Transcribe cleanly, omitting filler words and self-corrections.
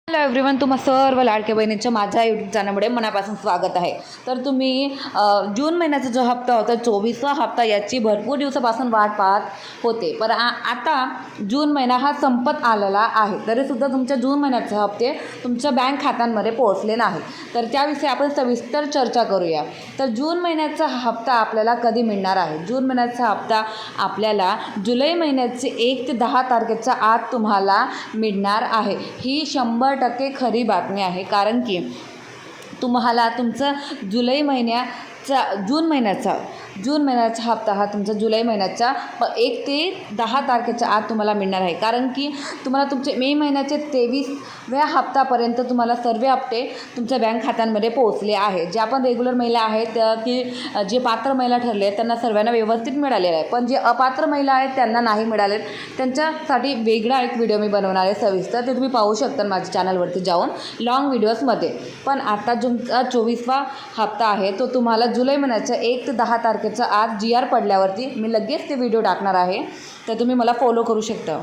Hello everyone, तुम्हा सर्व लाडक्या बहिणींच्या माझ्या यूट्यूब चॅनलमध्ये मनापासून स्वागत आहे. तर तुम्ही जून महिन्याचा जो हप्ता होता 24वा हप्ता याची भरपूर दिवसापासून वाट पाहत होते, पण आता जून महिना हा संपत आलेला आहे. तरीसुद्धा तुमच्या जून महिन्याचे हप्ते तुमच्या बँक खात्यांमध्ये पोहोचले नाही. तर त्याविषयी आपण सविस्तर चर्चा करूया. तर जून महिन्याचा हप्ता आपल्याला कधी मिळणार आहे? जून महिन्याचा हप्ता आपल्याला जुलै महिन्याचे 1 ते 10 तारखेच्या आत तुम्हाला मिळणार आहे. ही 100% खरी बातमी आहे, कारण की तुम्हाला तुमचं जून महिन्याचा हप्ता हा तुमचा जुलै महिन्याच्या 1 ते 10 तारखेच्या आत तुम्हाला मिळणार आहे. कारण की तुम्हाला तुमचे मे महिन्याचे 23व्या हप्त्यापर्यंत तुम्हाला सर्व हप्ते तुमच्या बँक खात्यांमध्ये पोहोचले आहे. जे आपण रेग्युलर महिला आहेत की जे पात्र महिला ठरले आहेत त्यांना सर्वांना व्यवस्थित मिळालेलं आहे, पण जे अपात्र महिला आहेत त्यांना नाही मिळाले. त्यांच्यासाठी वेगळा एक व्हिडिओ मी बनवणार आहे सविस्तर, ते तुम्ही पाहू शकता माझ्या चॅनलवरती जाऊन लॉंग व्हिडिओजमध्ये. पण आता तुमचा 24वा हप्ता आहे तो तुम्हाला जुलै महिन्याच्या 1 ते 10 तारखेच्या आत GR पडल्यावरती मी लगेच ते व्हिडिओ टाकणार आहे, तर तुम्ही मला फॉलो करू शकता.